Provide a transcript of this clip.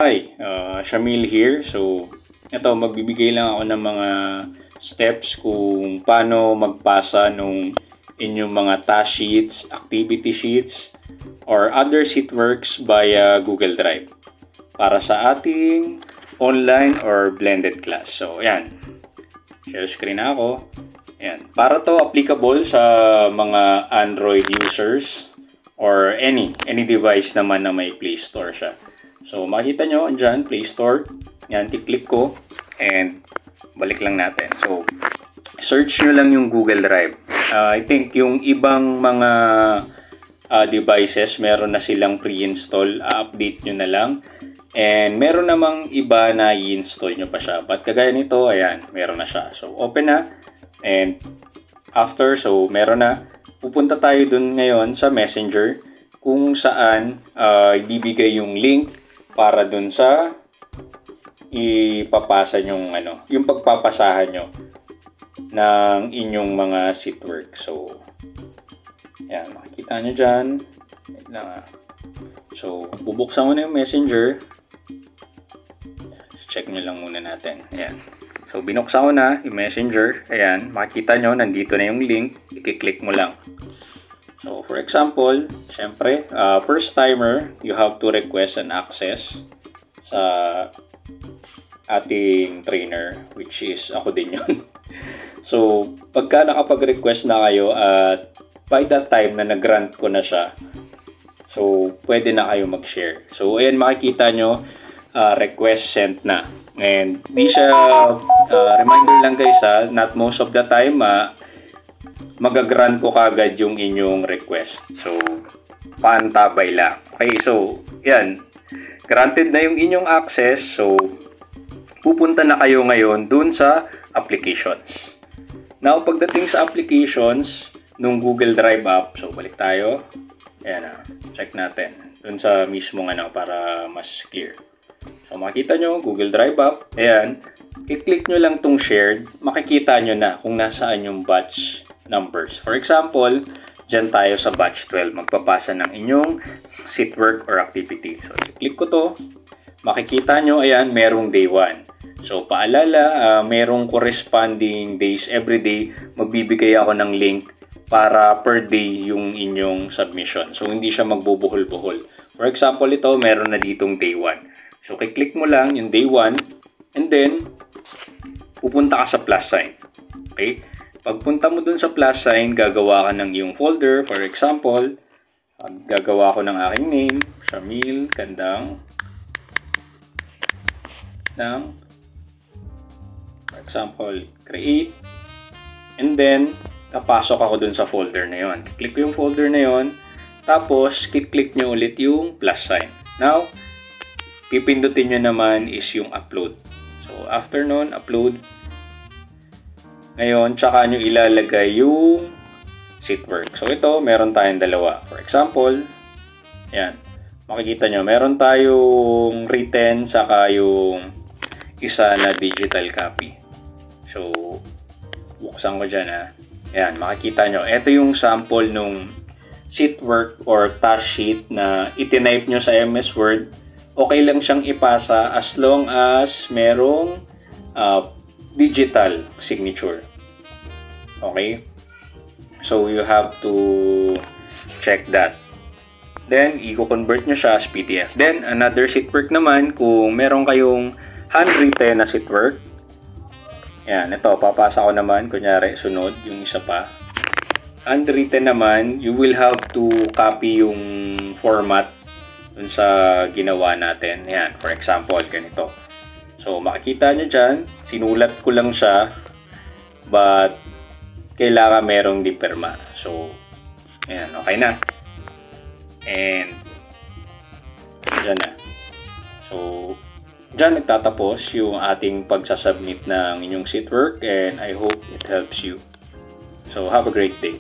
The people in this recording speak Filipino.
Hi, Shamil here. So, ito, magbibigay lang ako ng mga steps kung paano magpasa nung inyong mga task sheets, activity sheets, or other sheetworks via Google Drive para sa ating online or blended class. So, ayan. Share screen na ako. Ayan. Para to applicable sa mga Android users or any device naman na may Play Store siya. So, makikita nyo, andyan, Play Store. Yan, i-click ko. And, balik lang natin. So, search nyo lang yung Google Drive. I think yung ibang mga devices, meron na silang pre-install. Update nyo na lang. And, meron namang iba na i-install nyo pa siya. But, kagaya nito, ayan, meron na siya. So, open na. And, after, so, meron na. Pupunta tayo dun ngayon sa Messenger kung saan ibibigay yung link para dun sa ipapasa yung yung pagpapasahan nyo ng inyong mga sheetwork. So, yan, makikita nyo dyan. So, bubuksan ko na yung Messenger. Check nyo lang muna natin. Ayan. So, binuksan ko na yung Messenger. Ayan, makikita nyo, nandito na yung link. I-click mo lang. So, for example, syempre, first timer, you have to request an access sa ating trainer, which is ako din yun. So, pagka nakapag-request na kayo at by that time na nag-grant ko na siya, so, pwede na kayo mag-share. So, ayan, makikita nyo, request sent na. And, di siya, reminder lang guys not most of the time, magagrant ko kagad yung inyong request. So, paantabay lang. Okay, so, yan. Granted na yung inyong access. So, pupunta na kayo ngayon dun sa applications. Now, pagdating sa applications nung Google Drive app, so, balik tayo. Ayan check natin. Dun sa mismong para mas clear. So, makikita nyo, Google Drive app. Ayan. I-click nyo lang tong shared. Makikita nyo na kung nasaan yung batch numbers. For example, dyan tayo sa batch 12. Magpapasa ng inyong sheetwork or activity. So, i-click ko to. Makikita nyo, ayan, merong day 1. So, paalala, merong corresponding days every day. Magbibigay ako ng link para per day yung inyong submission. So, hindi siya magbubuhol-buhol. For example, ito, meron na ditong day 1. So, i-click mo lang yung day 1 and then, pupunta ka sa plus sign. Okay? Pagpunta mo dun sa plus sign, gagawa ka ng iyong folder. For example, gagawa ko ng aking name, Shamil Gandang. For example, create. And then, tapasok ako dun sa folder na yon. Click ko yung folder na yon. Tapos, click nyo ulit yung plus sign. Now, pipindutin nyo naman is yung upload. So, after nun, upload. Ngayon, tsaka nyo ilalagay yung sheetwork. So, ito, meron tayong dalawa. For example, yan. Makikita nyo, meron tayong written, saka yung isa na digital copy. So, buksan ko dyan Yan, makikita nyo. Ito yung sample nung sheetwork or task sheet na itinipe nyo sa MS Word. Okay lang siyang ipasa as long as merong digital signature. Okay? So, you have to check that. Then, i-convert nyo siya as PDF. Then, another sheetwork naman, kung meron kayong handwritten na sheetwork. Yan, ito, papasa ko naman. Kunyari, sunod, yung isa pa. Handwritten naman, you will have to copy yung format dun sa ginawa natin. Yan, for example, ganito. So, makikita nyo dyan, sinulat ko lang siya, but kailangan merong dipirma. So, ayan, okay na. And, dyan na. So, dyan nagtatapos yung ating pagsasubmit ng inyong sheetwork and I hope it helps you. So, have a great day.